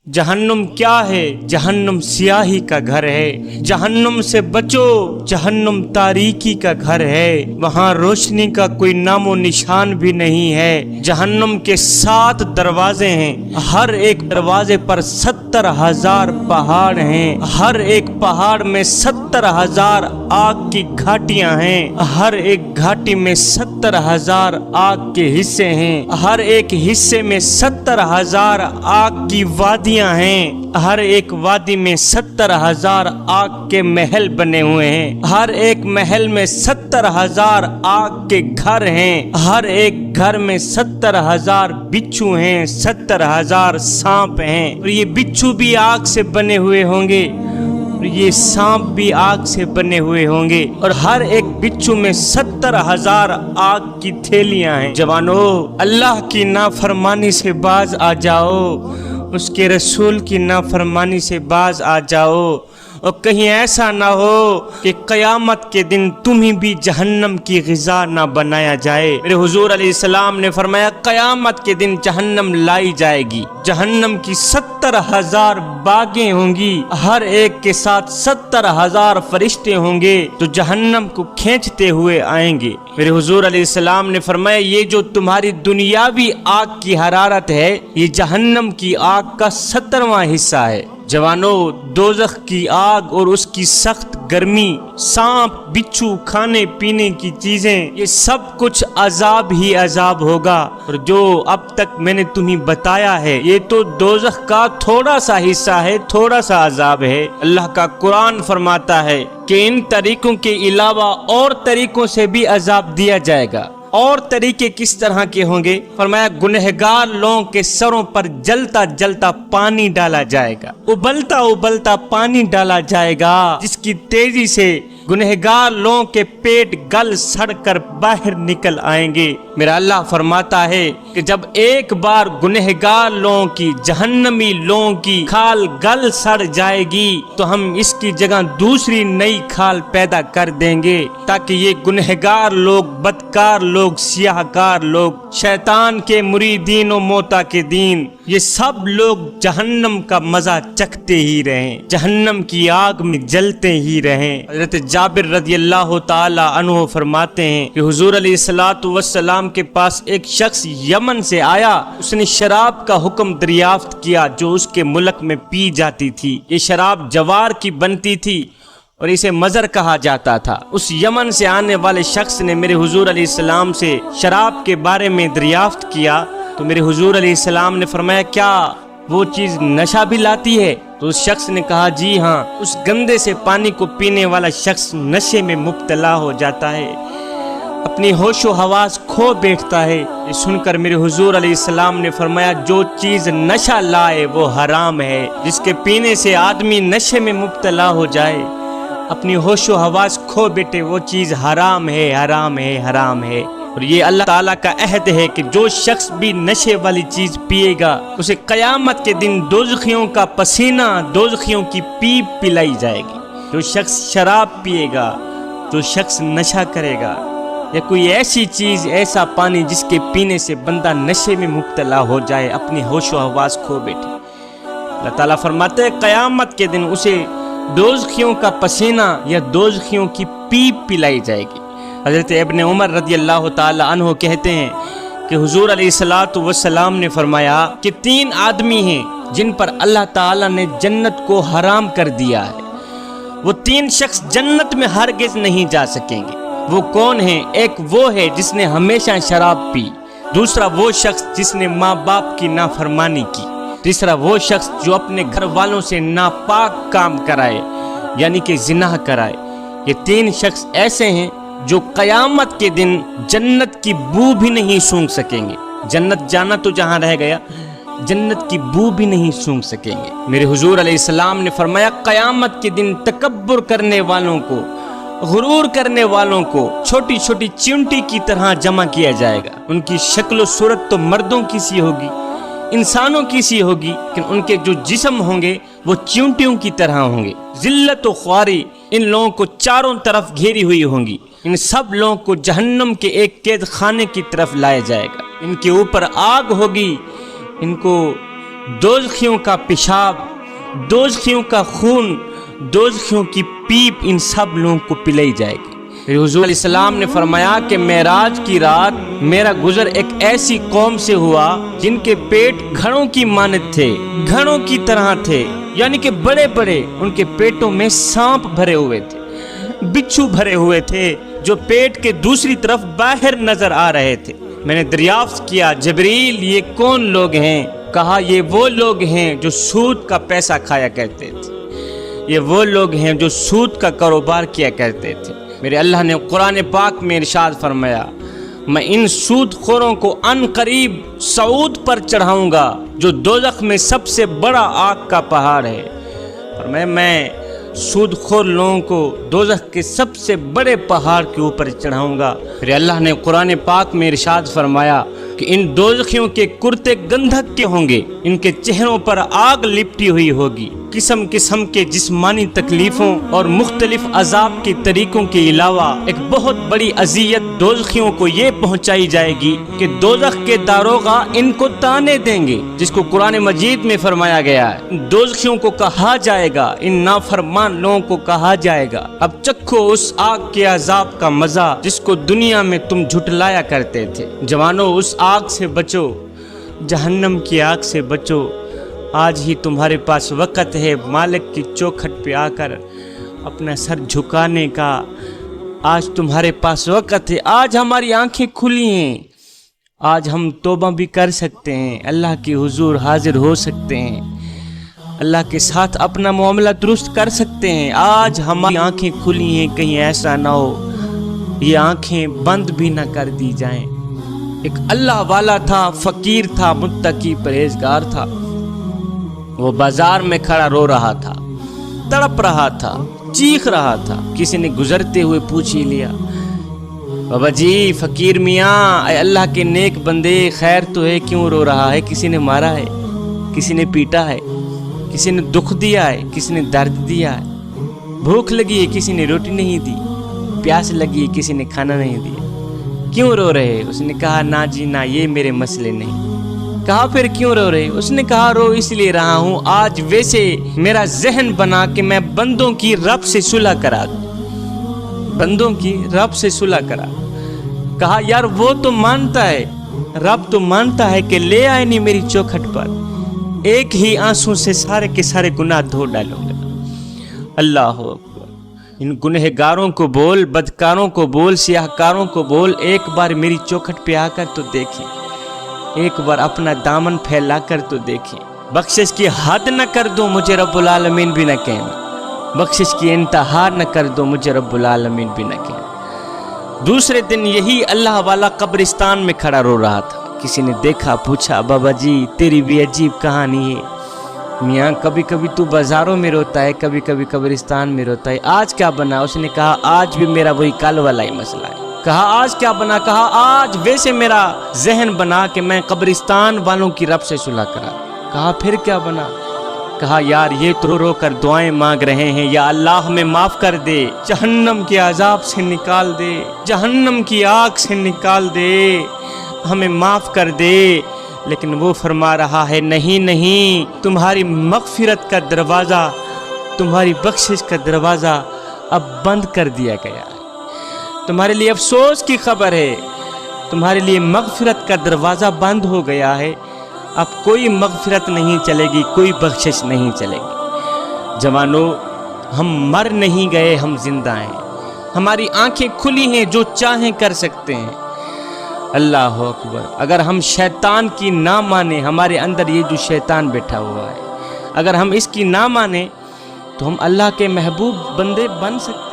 जहन्नुम क्या है? जहन्नुम सियाही का घर है। जहन्नुम से बचो, जहन्नुम तारीकी का घर है। वहाँ रोशनी का कोई नामो निशान भी नहीं है। जहन्नुम के 7 दरवाजे हैं, हर एक दरवाजे पर 70,000 पहाड़ हैं। हर एक पहाड़ में 70,000 आग की घाटियां हैं। हर एक घाटी में 70,000 आग के हिस्से हैं। हर एक हिस्से में 70,000 आग की वादियां हैं। हर एक वादी में 70,000 आग के महल बने हुए हैं। हर एक महल में 70,000 आग के घर हैं। हर एक घर में 70,000 बिच्छू हैं, 70,000 सांप हैं। और ये बिच्छू भी आग से बने हुए होंगे, ये सांप भी आग से बने हुए होंगे। और हर एक बिच्छू में 70,000 आग की थैलियां हैं। जवानों, अल्लाह की नाफरमानी से बाज आ जाओ, उसके रसूल की नाफरमानी से बाज आ जाओ। और कहीं ऐसा ना हो कि क़यामत के दिन तुम्हें भी जहन्नम की ग़िज़ा ना बनाया जाए। मेरे हुज़ूर अलैहिस्सलाम ने फरमाया, क़यामत के दिन जहन्नम लाई जाएगी। जहन्नम की 70,000 बागें होंगी, हर एक के साथ 70,000 फरिश्ते होंगे जो जहन्नम को खींचते हुए आएंगे। मेरे हुज़ूर अलैहिस्सलाम ने फरमाया, ये जो तुम्हारी दुनियावी आग की हरारत है, ये जहन्नम की आग का 70वां हिस्सा है। जवानों, दोज़ख की आग और उसकी सख्त गर्मी, सांप, बिच्छू, खाने पीने की चीजें, ये सब कुछ अजाब ही अजाब होगा। और जो अब तक मैंने तुम्हें बताया है, ये तो दोज़ख का थोड़ा सा हिस्सा है, थोड़ा सा अजाब है। अल्लाह का कुरान फरमाता है कि इन तरीकों के अलावा और तरीकों से भी अजाब दिया जाएगा। और तरीके किस तरह के होंगे? फरमाया, गुनहगार लोगों के सरों पर जलता जलता पानी डाला जाएगा, उबलता उबलता पानी डाला जाएगा, जिसकी तेजी से गुनहगार लोगों के पेट गल सड़ कर बाहर निकल आएंगे। मेरा अल्लाह फरमाता है कि जब एक बार गुनहगार लोगों की, जहन्नमी लोगों की खाल गल सड़ जाएगी, तो हम इसकी जगह दूसरी नई खाल पैदा कर देंगे, ताकि ये गुनहगार लोग, बदकार लोग, सियाहकार लोग, शैतान के मुरीदीन और मोता के दीन, ये सब लोग जहन्नम का मजा चखते ही रहें, जहन्नम की आग में जलते ही रहें। हज़रत जाबिर रज़ियल्लाहु ताला अन्हु फरमाते हैं कि हुज़ूर अलैहिस्सलातु वस्सलाम के पास एक शख्स यमन से आया। उसने शराब का हुक्म दरियाफ्त किया जो उसके मुल्क में पी जाती थी। ये शराब जवार की बनती थी और इसे मज़र कहा जाता था। उस यमन से आने वाले शख्स ने मेरे हुज़ूर अलैहिस्सलाम से शराब के बारे में दरियाफ्त किया, तो मेरे हुज़ूर अलैहिस्सलाम ने फरमाया, क्या वो चीज़ नशा भी लाती है? तो उस शख्स ने कहा, जी हाँ। उस गंदे से पानी को पीने वाला शख्स नशे में मुब्तला हो जाता है, अपनी होशो हवास खो बैठता है। ये सुनकर मेरे हुज़ूर अलैहिस्सलाम ने फरमाया, जो चीज़ नशा लाए वो हराम है। जिसके पीने से आदमी नशे में मुब्तला हो जाए, अपनी होशो हवास खो बैठे, वो चीज़ हराम है, हराम है, हराम है। और ये अल्लाह ताला का अहद है कि जो शख्स भी नशे वाली चीज पिएगा, उसे क़यामत के दिन दोज़खियों का पसीना, दोज़खियों की पीप पिलाई जाएगी। जो शख्स शराब पिएगा, जो शख्स नशा करेगा, या कोई ऐसी चीज, ऐसा पानी जिसके पीने से बंदा नशे में मुब्तला हो जाए, अपनी होशो हवास खो बैठे, अल्लाह ताला फरमाते हैं क़यामत के दिन उसे दोज़खियों का पसीना या दोज़खियों की पीप पिलाई जाएगी। हज़रत इब्न उमर रज़ियल्लाहु ताला अन्हु कहते हैं कि हुज़ूर अलैहिस्सलातु वस्सलाम ने फरमाया कि 3 आदमी हैं जिन पर अल्लाह ताला ने जन्नत को हराम कर दिया है। वो 3 शख्स जन्नत में हरगिज़ नहीं जा सकेंगे। वो कौन है? एक वो है जिसने हमेशा शराब पी, दूसरा वो शख्स जिसने माँ बाप की नाफरमानी की, तीसरा वो शख्स जो अपने घर वालों से नापाक काम कराए, यानी कि जिना कराए। ये 3 शख्स ऐसे हैं जो क़यामत के दिन जन्नत की बू भी नहीं सूंघ सकेंगे। जन्नत जाना तो जहां रह गया, जन्नत की बू भी नहीं सूंघ सकेंगे। मेरे हुज़ूर अलैहिस्सलाम ने फरमाया, क़यामत के दिन तकब्बुर करने वालों को, गुरूर करने वालों को छोटी छोटी चिंटी की तरह जमा किया जाएगा। उनकी शक्ल सूरत तो मर्दों की सी होगी, इंसानों की सी होगी, लेकिन उनके जो जिस्म होंगे वो चिंटियों की तरह होंगे। जिल्लत व ख्वारी इन लोगों को चारों तरफ घेरी हुई होंगी। इन सब लोगों को जहन्नम के एक कैद खाने की तरफ लाया जाएगा। इनके ऊपर आग होगी, इनको दोज़खियों का पेशाब, दोज़खियों का खून, दोज़खियों की पीप इन सब लोगों को पिलाई जाएगी। हुज़ूर अलैहिस्सलाम ने फरमाया कि मेराज की रात मेरा गुजर एक ऐसी कौम से हुआ जिनके पेट घड़ों की मानद थे, घड़ों की तरह थे, यानी कि बड़े बड़े उनके पेटों में सांप भरे हुए थे, बिच्छू भरे हुए थे जो पेट के दूसरी तरफ बाहर नजर आ रहे थे। मैंने दरियाफ्त किया, जबरील ये कौन लोग हैं? कहा ये वो लोग हैं जो सूद का पैसा खाया करते थे, ये वो लोग हैं जो सूद का कारोबार किया करते थे। मेरे अल्लाह ने कुरान पाक में इरशाद फरमाया, मैं इन सूद खोरों को अन करीब सऊद पर चढ़ाऊंगा जो दोज़ख में सबसे बड़ा आग का पहाड़ है। और मैं सूदखोर लोगों को दोज़ख के सबसे बड़े पहाड़ के ऊपर चढ़ाऊंगा। फिर अल्लाह ने कुरान पाक में इरशाद फरमाया कि इन दोज़खियों के कुर्ते गंधक के होंगे, इनके चेहरों पर आग लिपटी हुई होगी। किस्म किस्म के जिस्मानी तकलीफ़ों और मुख्तलिफ अजाब के तरीक़ों के अलावा एक बहुत बड़ी अज़ियत दोज़खियों को ये पहुँचाई जाएगी कि दोज़ख के दारोगा इनको ताने देंगे, जिसको कुरान मजीद में फरमाया गया है। दोज़खियों को कहा जाएगा, इन नाफरमान लोगों को कहा जाएगा, अब चखो उस आग के अजाब का मज़ा जिसको दुनिया में तुम झुटलाया करते थे। जवानों, उस आग से बचो, जहन्नम की आग से बचो। आज ही तुम्हारे पास वक़्त है मालिक की चौखट पे आकर अपना सर झुकाने का। आज तुम्हारे पास वक़्त है, आज हमारी आंखें खुली हैं, आज हम तौबा भी कर सकते हैं, अल्लाह के हुजूर हाजिर हो सकते हैं, अल्लाह के साथ अपना मामला दुरुस्त कर सकते हैं। आज हमारी आंखें खुली हैं, कहीं ऐसा ना हो ये आंखें बंद भी ना कर दी जाएं। एक अल्लाह वाला था, फ़कीर था, मुत्तकी परहेजगार था, वो बाजार में खड़ा रो रहा था, तड़प रहा था, चीख रहा था। किसी ने गुजरते हुए पूछ ही लिया, बाबा जी फ़कीर मियाँ, अल्लाह के नेक बंदे, खैर तो है, क्यों रो रहा है? किसी ने मारा है, किसी ने पीटा है, किसी ने दुख दिया है, किसी ने दर्द दिया है, भूख लगी है, किसी ने रोटी नहीं दी, प्यास लगी है, किसी ने खाना नहीं दिया, क्यों रो रहे? उसने कहा ना जी ना, ये मेरे मसले नहीं। कहा फिर क्यों रो रहे? उसने कहा रो इसलिए रहा हूँ, आज वैसे मेरा जहन बना कि मैं बंदों की रब से सुलह करा दूं, बंदों की रब से सुलह करा। कहा यार वो तो मानता है, रब तो मानता है कि ले आए नहीं मेरी चौखट पर, एक ही आंसू से सारे के सारे गुनाह धो डालूंगा। अल्लाह अकबर। इन गुनहगारों को बोल, बदकारों को बोल, सियाहकारों को बोल, एक बार मेरी चौखट पे आकर तो देखें, एक बार अपना दामन फैला कर तो देखें। बख्शिश की हद न कर दो मुझे रब्बुल आलमीन भी न कहना, बख्शिश की इंतहा न कर दो मुझे रब्बुल आलमीन भी न कहना। दूसरे दिन यही अल्लाह वाला कब्रिस्तान में खड़ा रो रहा था। किसी ने देखा, पूछा, बाबा जी तेरी भी अजीब कहानी है मियाँ, कभी कभी तू बाजारों में रोता है, कभी कभी कब्रिस्तान में रोता है, आज क्या बना? उसने कहा आज भी मेरा वही कल वाला ही मसला है। कहा आज क्या बना? कहा आज वैसे मेरा जहन बना कि मैं कब्रिस्तान वालों की रब से सुलह करा। कहा फिर क्या बना? कहा यार ये तो रो कर दुआएं मांग रहे हैं, या अल्लाह हमें माफ़ कर दे, जहन्नम के अजाब से निकाल दे, जहन्नम की आग से निकाल दे, हमें माफ़ कर दे। लेकिन वो फरमा रहा है नहीं नहीं, तुम्हारी मग़फ़िरत का दरवाज़ा, तुम्हारी बख्शिश का दरवाज़ा अब बंद कर दिया गया है। तुम्हारे लिए अफसोस की खबर है, तुम्हारे लिए मग़फ़िरत का दरवाज़ा बंद हो गया है, अब कोई मग़फ़िरत नहीं चलेगी, कोई बख्शिश नहीं चलेगी। जवानों, हम मर नहीं गए, हम जिंदा हैं, हमारी आंखें खुली हैं, जो चाहें कर सकते हैं। अल्लाह अकबर। अगर हम शैतान की ना माने, हमारे अंदर ये जो शैतान बैठा हुआ है, अगर हम इसकी ना माने तो हम अल्लाह के महबूब बंदे बन सकते हैं।